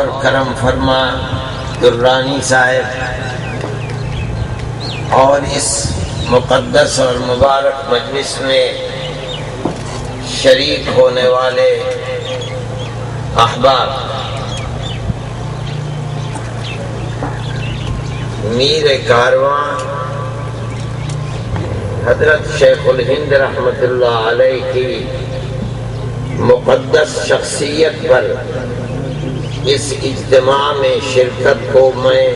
اور کرم فرما درانی صاحب اور اس مقدس اور مبارک مجلس میں شریک ہونے والے احباب، میر کارواں حضرت شیخ الہند رحمۃ اللہ علیہ کی مقدس شخصیت پر اس اجتماع میں شرکت کو میں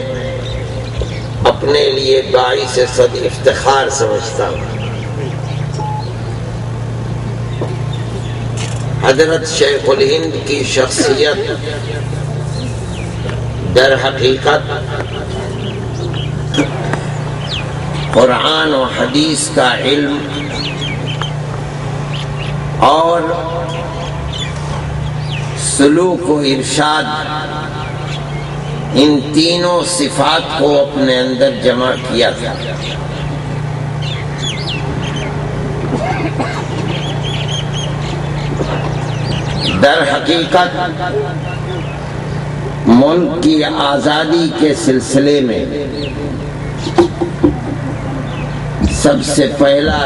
اپنے لیے باعث صد افتخار سمجھتا ہوں۔ حضرت شیخ الہند کی شخصیت در حقیقت قرآن و حدیث کا علم اور سلوک و ارشاد، ان تینوں صفات کو اپنے اندر جمع کیا تھا۔ در حقیقت ملک کی آزادی کے سلسلے میں سب سے پہلا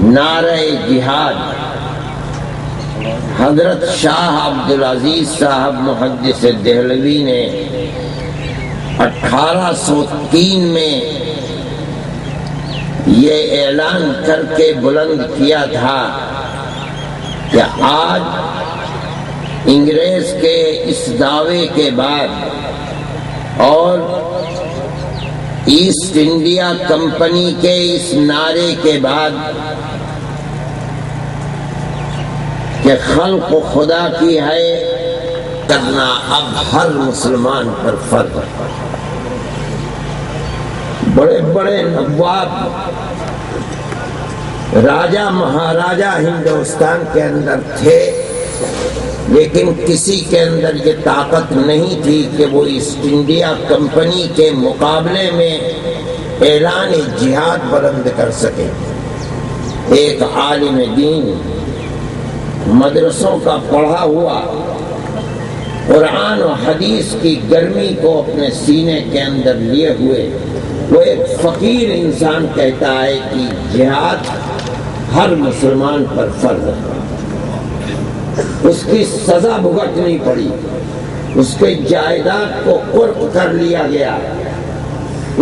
نعرہ جہاد حضرت شاہ عبدالعزیز صاحب محدث دہلوی نے 1803 میں یہ اعلان کر کے بلند کیا تھا کہ آج انگریز کے اس دعوے کے بعد اور ایسٹ انڈیا کمپنی کے اس نعرے کے بعد کہ خلق و خدا کی ہے کرنا اب ہر مسلمان پر فرض ہے۔ بڑے بڑے نواب راجہ مہاراجہ ہندوستان کے اندر تھے، لیکن کسی کے اندر یہ طاقت نہیں تھی کہ وہ ایسٹ انڈیا کمپنی کے مقابلے میں اعلان جہاد بلند کر سکے۔ ایک عالم دین، مدرسوں کا پڑھا ہوا، قرآن و حدیث کی گرمی کو اپنے سینے کے اندر لیے ہوئے وہ ایک فقیر انسان کہتا ہے کہ جہاد ہر مسلمان پر فرض ہے۔ اس کی سزا بھگتنی پڑی، اس کے جائیداد کو قرق کر لیا گیا،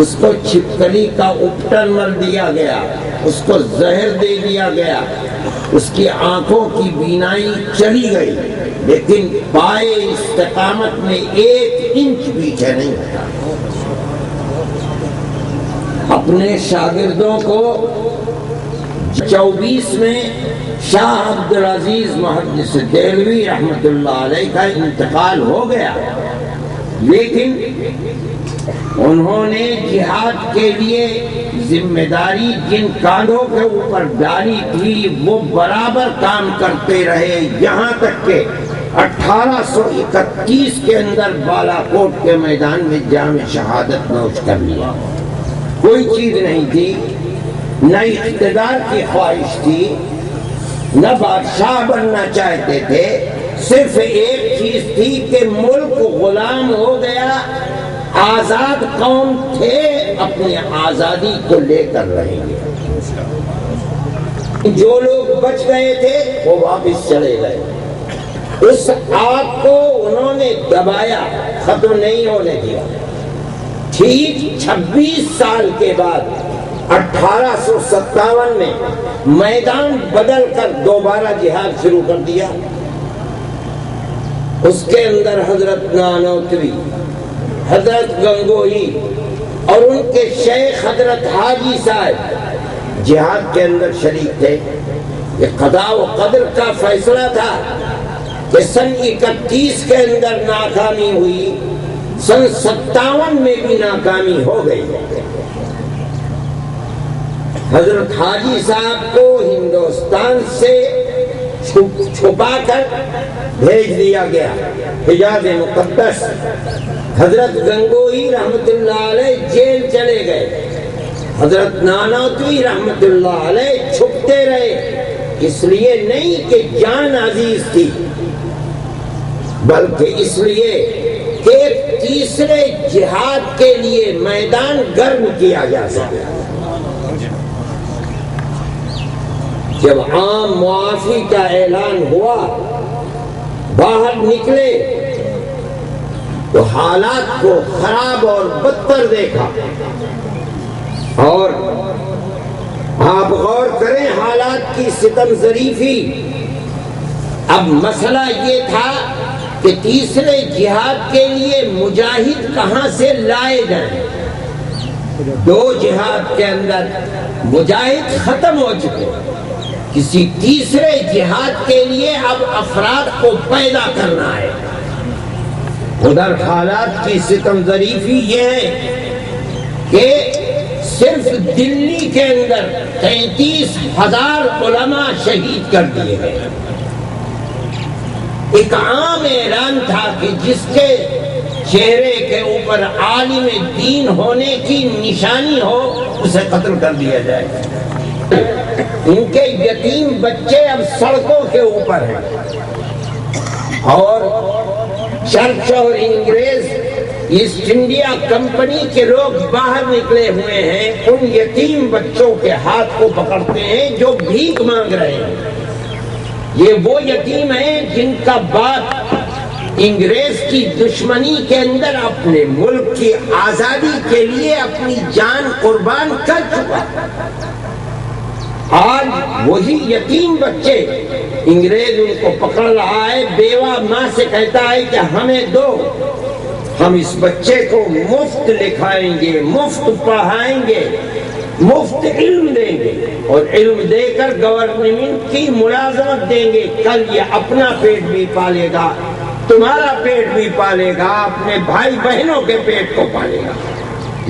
اس کو چھپکلی کا اپٹن مر دیا گیا، اس کو زہر دے دیا گیا، اس کی آنکھوں کی بینائی چلی گئی، لیکن پائے استقامت میں 1 انچ پیچھے نہیں ہٹا۔ اپنے شاگردوں کو 24 میں شاہ عبدالعزیز محدث دہلوی رحمۃ اللہ علیہ کا انتقال ہو گیا، لیکن انہوں نے جہاد کے لیے ذمہ داری جن کاندھوں کے اوپر ڈالی تھی وہ برابر کام کرتے رہے، یہاں تک کہ 1831 کے اندر بالا کوٹ کے میدان میں جام شہادت نوش کر لیا۔ کوئی چیز نہیں تھی، نہ اقتدار کی خواہش تھی، نہ بادشاہ بننا چاہتے تھے، صرف ایک چیز تھی کہ ملک غلام ہو گیا، آزاد قوم تھے، اپنی آزادی کو لے کر رہیں گے۔ جو لوگ بچ گئے تھے وہ واپس چلے گئے، اس آگ کو انہوں نے دبایا، ختم نہیں ہونے دیا۔ ٹھیک 26 سال کے بعد 1857 میں میدان بدل کر دوبارہ جہاد شروع کر دیا۔ اس کے اندر حضرت نانوتوی، حضرت گنگوہی اور ان کے شیخ حضرت حاجی صاحب جہاد کے اندر شریک تھے۔ یہ قضاء و قدر کا فیصلہ تھا کہ سن 31 کے اندر ناکامی ہوئی، سن 57 میں بھی ناکامی ہو گئی۔ حضرت حاجی صاحب کو ہندوستان سے چھپا کر بھیج دیا گیا حجاز مقدس۔ حضرت گنگوہی رحمت اللہ علیہ جیل چلے گئے، حضرت نانوتوی رحمت اللہ علیہ چھپتے رہے، اس لیے نہیں کہ جان عزیز تھی، بلکہ اس لیے کہ تیسرے جہاد کے لیے میدان گرم کیا جا سکے۔ جب عام معافی کا اعلان ہوا، باہر نکلے تو حالات کو خراب اور بدتر دیکھا۔ اور آپ غور کریں حالات کی ستم ظریفی۔ اب مسئلہ یہ تھا کہ تیسرے جہاد کے لیے مجاہد کہاں سے لائے جائیں؟ دو جہاد کے اندر مجاہد ختم ہو چکے، کسی تیسرے جہاد کے لیے اب افراد کو پیدا کرنا ہے۔ ادھر حالات کی ستم ظریفی یہ ہے کہ صرف دلی کے اندر 33,000 علماء شہید کر دیے گئے۔ ایک عام اعلان تھا کہ جس کے چہرے کے اوپر عالم دین ہونے کی نشانی ہو اسے قتل کر دیا جائے۔ ان کے یتیم بچے اب سڑکوں کے اوپر ہیں، اور چرچ اور انگریز ایسٹ انڈیا کمپنی کے لوگ باہر نکلے ہوئے ہیں، ان یتیم بچوں کے ہاتھ کو پکڑتے ہیں جو بھیک مانگ رہے ہیں۔ یہ وہ یتیم ہیں جن کا باپ انگریز کی دشمنی کے اندر اپنے ملک کی آزادی کے لیے اپنی جان قربان کر چکا۔ آج وہی یتیم بچے، انگریز ان کو پکڑ رہا ہے، بیوہ ماں سے کہتا ہے کہ ہمیں دو، ہم اس بچے کو مفت لکھائیں گے، مفت پڑھائیں گے، مفت علم دیں گے، اور علم دے کر گورنمنٹ کی ملازمت دیں گے۔ کل یہ اپنا پیٹ بھی پالے گا، تمہارا پیٹ بھی پالے گا، اپنے بھائی بہنوں کے پیٹ کو پالے گا۔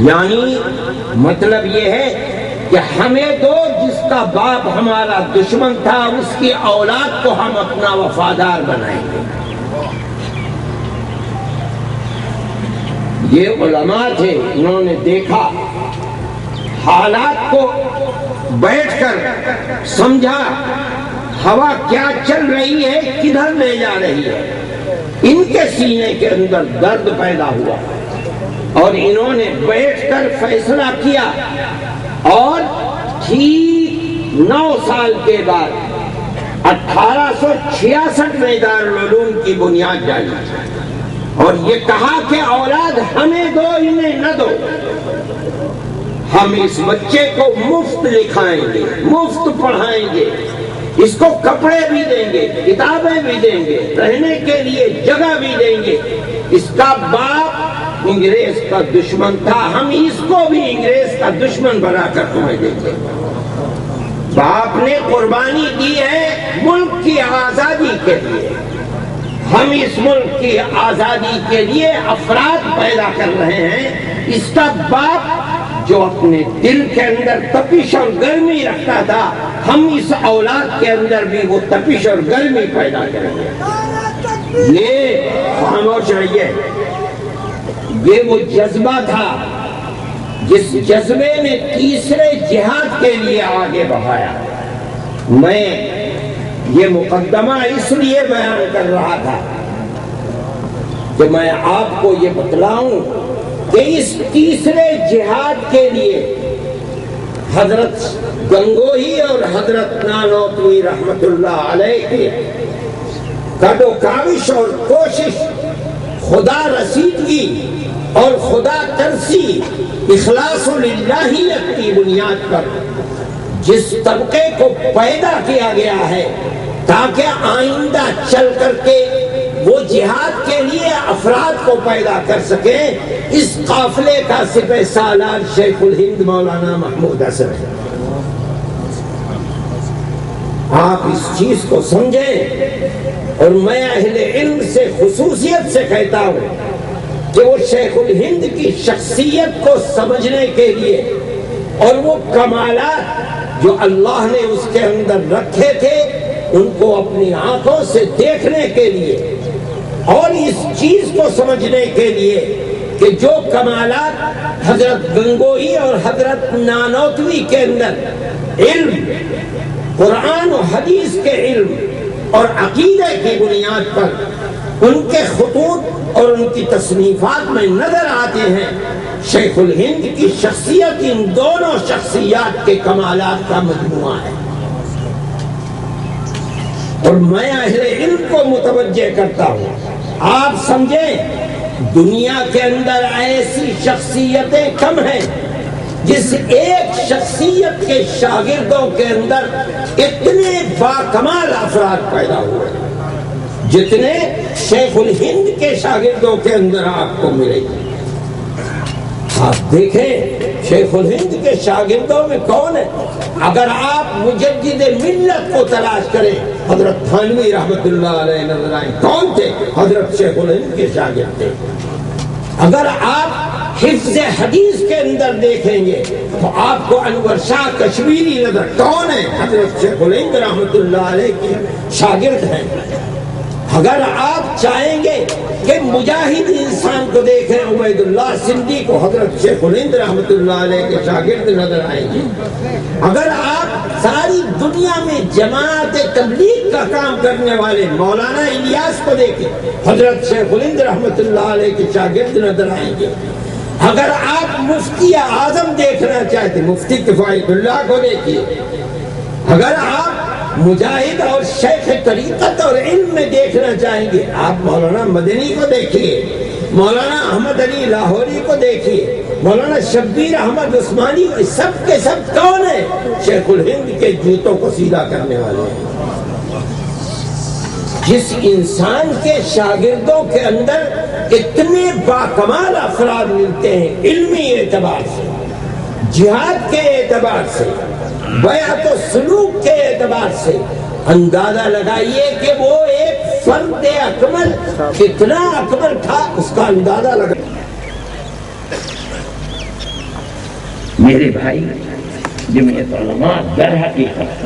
یعنی مطلب یہ ہے کہ ہمیں دو جس کا باپ ہمارا دشمن تھا، اس کی اولاد کو ہم اپنا وفادار بنائیں گے۔ یہ علماء تھے، انہوں نے دیکھا حالات کو، بیٹھ کر سمجھا ہوا کیا چل رہی ہے، کدھر لے جا رہی ہے۔ ان کے سینے کے اندر درد پیدا ہوا، اور انہوں نے بیٹھ کر فیصلہ کیا، اور ٹھیک 9 سال کے بعد 1866 میں دارالعلوم کی بنیاد ڈالی، اور یہ کہا کہ اولاد ہمیں دو، انہیں نہ دو، ہم اس بچے کو مفت لکھائیں گے، مفت پڑھائیں گے، اس کو کپڑے بھی دیں گے، کتابیں بھی دیں گے، رہنے کے لیے جگہ بھی دیں گے۔ اس کا باپ انگریز کا دشمن تھا، ہم اس کو بھی انگریز کا دشمن بنا کر تمہیں دیں گے۔ باپ نے قربانی دی ہے ملک کی آزادی کے لیے، ہم اس ملک کی آزادی کے لیے افراد پیدا کر رہے ہیں۔ اس کا باپ جو اپنے دل کے اندر تپش اور گرمی رکھتا تھا، ہم اس اولاد کے اندر بھی وہ تپش اور گرمی پیدا کریں گے۔ یہ خاموش رہیے، یہ وہ جذبہ تھا جس جذبے نے تیسرے جہاد کے لیے آگے بڑھایا۔ میں یہ مقدمہ اس لیے بیان کر رہا تھا کہ میں آپ کو یہ بتلاؤں کہ اس تیسرے جہاد کے لیے حضرت گنگوہی اور حضرت نانوتوی رحمت اللہ علیہ کی کد و کاوش اور کوشش، خدا رسیدگی اور خدا ترسی، اخلاص للہیت کی بنیاد پر جس طبقے کو پیدا کیا گیا ہے تاکہ آئندہ چل کر کے وہ جہاد کے لیے افراد کو پیدا کر سکیں، اس قافلے کا سپہ سالار شیخ الہند مولانا محمود حسن ہے۔ آپ اس چیز کو سمجھیں، اور میں اہل علم سے خصوصیت سے کہتا ہوں کہ وہ شیخ الہند کی شخصیت کو سمجھنے کے لیے اور وہ کمالات جو اللہ نے اس کے اندر رکھے تھے ان کو اپنی آنکھوں سے دیکھنے کے لیے، اور اس چیز کو سمجھنے کے لیے کہ جو کمالات حضرت گنگوہی اور حضرت نانوتوی کے اندر علم، قرآن و حدیث کے علم اور عقیدے کی بنیاد پر ان کے خطوط اور ان کی تصنیفات میں نظر آتے ہیں شیخ الہند کی شخصیت ان دونوں شخصیات کے کمالات کا مجموعہ ہے۔ اور میں اہل علم کو متوجہ کرتا ہوں، آپ سمجھیں دنیا کے اندر ایسی شخصیتیں کم ہیں جس ایک شخصیت کے شاگردوں کے اندر اتنے باکمال افراد پیدا ہوئے جتنے شیخ الہند کے شاگردوں کے اندر آپ کو ملے گی۔ آپ دیکھیں شیخ الہند کے شاگردوں میں کون ہے؟ اگر آپ مجدد ملت کو تلاش کریں، حضرت تھانوی رحمت اللہ علیہ نظر آئیں، کون تھے؟ حضرت شیخ الہند کے شاگرد تھے۔ اگر آپ حفظ حدیث کے اندر دیکھیں گے تو آپ کو انور شاہ کشمیری نظر، کون ہے؟ حضرت شیخ الہند رحمت اللہ علیہ کے شاگرد ہیں۔ اگر آپ چاہیں گے کہ مجاہد انسان کو دیکھیں، عبید اللہ سندھی کو حضرت شیخ الہند رحمت اللہ علیہ کے شاگرد نظر آئیں گے۔ اگر آپ ساری دنیا میں جماعت تبلیغ کا کام کرنے والے مولانا الیاس کو دیکھیں، حضرت شیخ الہند رحمت اللہ علیہ کے شاگرد نظر آئیں گے۔ اگر آپ مفتی اعظم دیکھنا چاہتے مفتی کفایت اللہ کو دیکھیے۔ اگر آپ مجاہد اور شیخ طریقت اور علم میں دیکھنا چاہیں گے، آپ مولانا مدنی کو دیکھیے، مولانا احمد علی لاہوری کو دیکھیے، مولانا شبیر احمد عثمانی، سب کے سب کون ہیں؟ شیخ الہند کے جوتوں کو سیدھا کرنے والے ہیں۔ جس انسان کے شاگردوں کے اندر اتنے باکمال افراد ملتے ہیں، علمی اعتبار سے، جہاد کے اعتبار سے، بیعت و سلوک کے اعتبار سے، اندازہ لگائیے کہ وہ ایک فرد اکمل کتنا اکمل تھا، اس کا اندازہ لگا۔ میرے بھائی، جمعیت علماء در حقیقت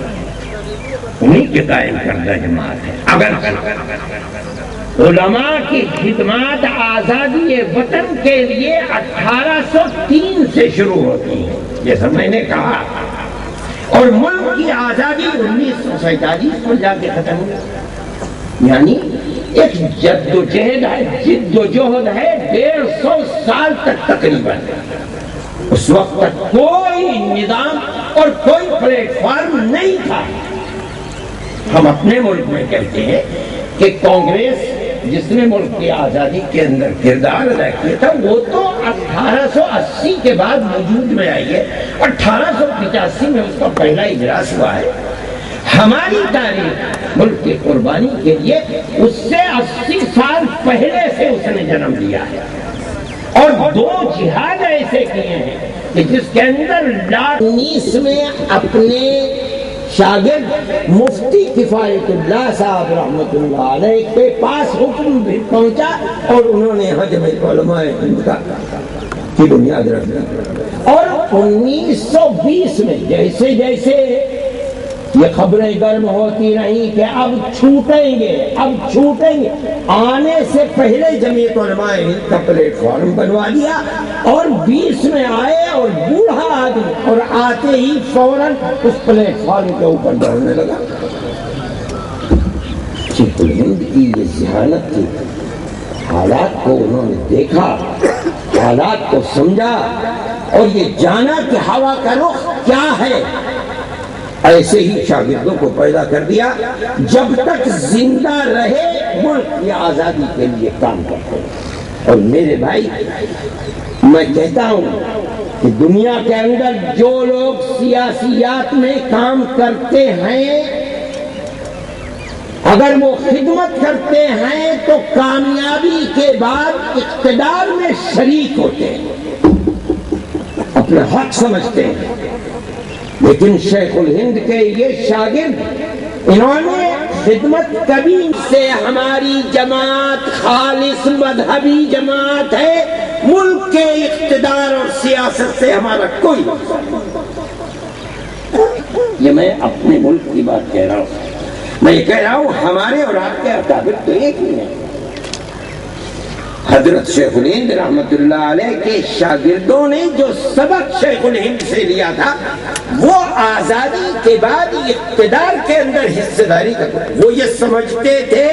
انہی کے قائم کردہ جماعت ہے۔ اگر علماء کی خدمات آزادی وطن کے لیے 1803 سے شروع ہوتی ہے، جیسا میں نے کہا، اور ملک کی آزادی 1947 میں جا کے ختم ہوئی، یعنی ایک جد و جہد ہے، جد و جہد ہے 150 سال تک تقریباً۔ اس وقت تک کوئی نظام اور کوئی پلیٹ فارم نہیں تھا۔ ہم اپنے ملک میں کہتے ہیں کہ کانگریس جس نے ملک کی آزادی کے اندر کردار ادا کیا تھا، وہ تو 1880 کے بعد وجود میں آئی ہے، 1885 میں اس کا پہلا اجلاس ہوا ہے۔ ہماری تاریخ ملک کی قربانی کے لیے اس سے 80 سال پہلے سے اس نے جنم لیا ہے، اور 2 جہاد ایسے کیے ہیں کہ جس کے اندر 19 میں اپنے شاگرد مفتی کفایت اللہ صاحب رحمت اللہ علیہ کے پاس حکم بھی پہنچا، اور انہوں نے حج میں علماء ہند کی بنیاد رکھی۔ اور 1920 میں جیسے جیسے یہ خبریں گرم ہوتی رہیں کہ اب چھوٹیں گے، آنے سے پہلے جمعیت علماء ہند کا پلیٹ فارم بنوا دیا، اور 20 میں آئے، اور بوڑھا آدمی، اور آتے ہی فوراً اس پلیٹ فارم کے اوپر دوڑنے لگا۔ شیخ الہند کی یہ ذہانت تھی، حالات کو انہوں نے دیکھا، حالات کو سمجھا، اور یہ جانا کہ ہوا کا رخ کیا ہے، ایسے ہی شاگردوں کو پیدا کر دیا، جب تک زندہ رہے ملک کی آزادی کے لیے کام کرتے۔ اور میرے بھائی، میں کہتا ہوں کہ دنیا کے اندر جو لوگ سیاسیات میں کام کرتے ہیں، اگر وہ خدمت کرتے ہیں تو کامیابی کے بعد اقتدار میں شریک ہوتے ہیں، اپنا حق سمجھتے ہیں۔ لیکن شیخ الہند کے یہ شاگرد، انہوں نے خدمت کبھی سے، ہماری جماعت خالص مذہبی جماعت ہے، ملک کے اقتدار اور سیاست سے ہمارا کوئی، یہ میں اپنے ملک کی بات کہہ رہا ہوں، میں یہ کہہ رہا ہوں ہمارے اور آپ کے اکابر تو ایک ہی ہیں۔ حضرت شیخ الہند رحمت اللہ علیہ کے شاگردوں نے جو سبق شیخ الہند سے لیا تھا، وہ آزادی کے بعد اقتدار کے اندر حصہ داری کرتے، وہ یہ سمجھتے تھے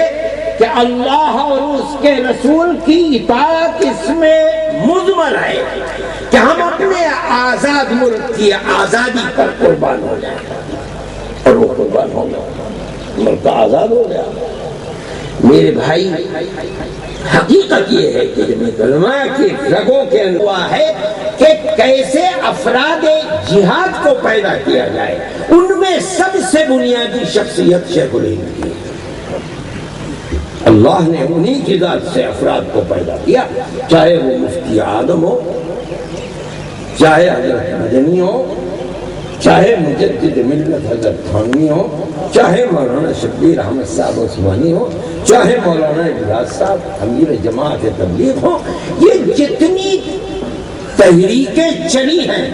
کہ اللہ اور اس کے رسول کی اطاعت اس میں مضمر ہے کہ ہم اپنے آزاد ملک کی آزادی پر قربان ہو جائیں، اور وہ قربان ہو گیا، ملک آزاد ہو گیا۔ میرے بھائی، حقیقت یہ ہے کہ جمعیت علماء کی رگوں کے اندر ہوا ہے کہ کیسے افراد جہاد کو پیدا کیا جائے۔ ان میں سب سے بنیادی شخصیت شیخ الہند کی، اللہ نے انہی کی ذات سے افراد کو پیدا کیا، چاہے وہ مفتی اعظم ہو، چاہے حضرت مدنی ہو، چاہے مجدد ملت حضرت تھانوی ہو، چاہے مولانا شبیر احمد صاحب عثمانی ہو، چاہے مولانا اجلاس صاحب امیر جماعت تبلیغ ہو۔ یہ جتنی تحریکیں چلی ہیں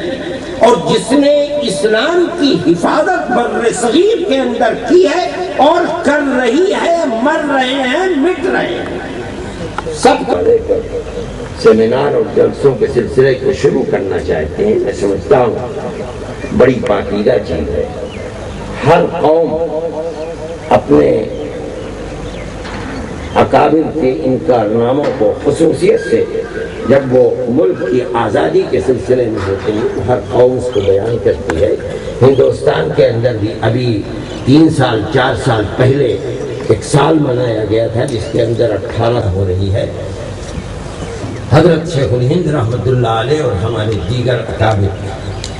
اور جس نے اسلام کی حفاظت بر صغیر کے اندر کی ہے اور کر رہی ہے، مر رہے ہیں، مٹ رہے ہیں، سب کو لے کر سیمینار اور جلسوں کے سلسلے کو شروع کرنا چاہتے ہیں۔ میں سمجھتا ہوں بڑی پاکیزہ چیز ہے۔ ہر قوم اپنے اکابر کے ان کارناموں کو خصوصیت سے جب وہ ملک کی آزادی کے سلسلے میں ہوتے ہیں، ہر قوم اس کو بیان کرتی ہے۔ ہندوستان کے اندر بھی ابھی 3 سال 4 سال پہلے ایک سال منایا گیا تھا جس کے اندر 18 ہو رہی ہے۔ حضرت شیخ الہند رحمۃ اللہ علیہ اور ہمارے دیگر اکابر،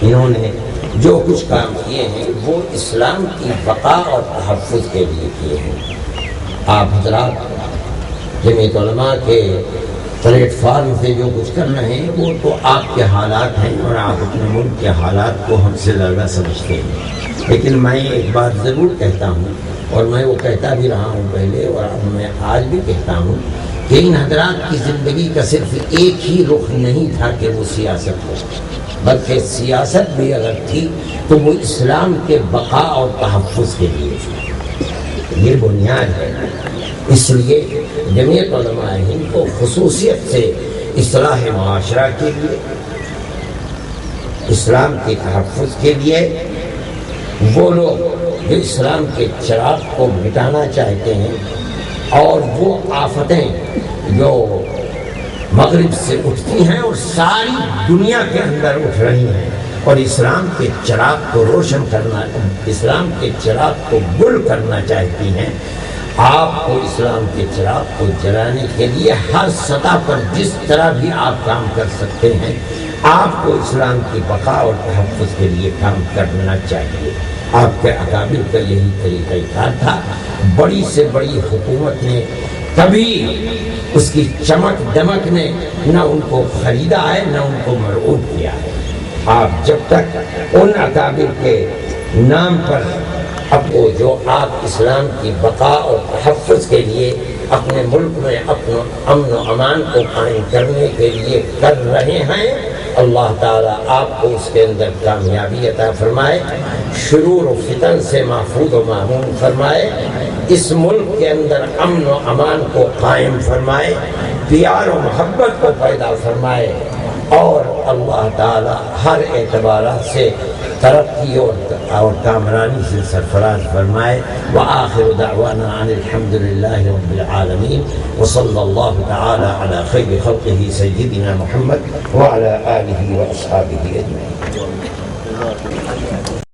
انہوں نے جو کچھ کام کیے ہیں وہ اسلام کی بقا اور تحفظ کے لیے کیے ہیں۔ آپ حضرات جمعیت علماء کے پلیٹ فارم سے جو کچھ کر رہے ہیں وہ تو آپ کے حالات ہیں اور آپ اپنے ملک کے حالات کو ہم سے زیادہ سمجھتے ہیں، لیکن میں ایک بات ضرور کہتا ہوں، اور میں وہ کہتا بھی رہا ہوں پہلے اور اب میں آج بھی کہتا ہوں کہ ان حضرات کی زندگی کا صرف ایک ہی رخ نہیں تھا کہ وہ سیاست ہو، بلکہ سیاست بھی اگر تھی تو وہ اسلام کے بقا اور تحفظ کے لیے تھی۔ یہ بنیاد ہے۔ اس لیے جمعیت علماء ہند کو خصوصیت سے اصلاح معاشرہ کے لیے، اسلام کے تحفظ کے لیے، وہ لوگ جو اسلام کے چراغ کو مٹانا چاہتے ہیں اور وہ آفتیں جو مغرب سے اٹھتی ہیں اور ساری دنیا کے اندر اٹھ رہی ہیں اور اسلام کے چراغ کو روشن کرنا، اسلام کے چراغ کو گل کرنا چاہتی ہیں، آپ کو اسلام کے چراغ کو جلانے کے لیے ہر سطح پر جس طرح بھی آپ کام کر سکتے ہیں، آپ کو اسلام کی بقا اور تحفظ کے لیے کام کرنا چاہیے۔ آپ کے اکابر کا یہی طریقہ کار تھا۔ بڑی سے بڑی حکومت نے کبھی اس کی چمک دمک نے نہ ان کو خریدا ہے نہ ان کو مرعوب کیا ہے۔ آپ جب تک ان اکابر کے نام پر اب وہ جو آپ اسلام کی بقا اور تحفظ کے لیے اپنے ملک میں اپنا امن و امان کو قائم کرنے کے لیے کر رہے ہیں، اللہ تعالیٰ آپ کو اس کے اندر کامیابی عطا فرمائے، شرور و فتن سے محفوظ و معمون فرمائے، اس ملک کے اندر امن و امان کو قائم فرمائے، پیار و محبت کو پیدا فرمائے، اور اللہ تعالیٰ ہر اعتبارات سے ترقی اور کامرانی سے سرفراز فرمائے۔ وآخر دعوانا عن الحمد للہ رب العالمین وصلی اللہ تعالی علی خیر خلقہ سیدنا محمد وعلی آلہ واصحابہ اجمعین۔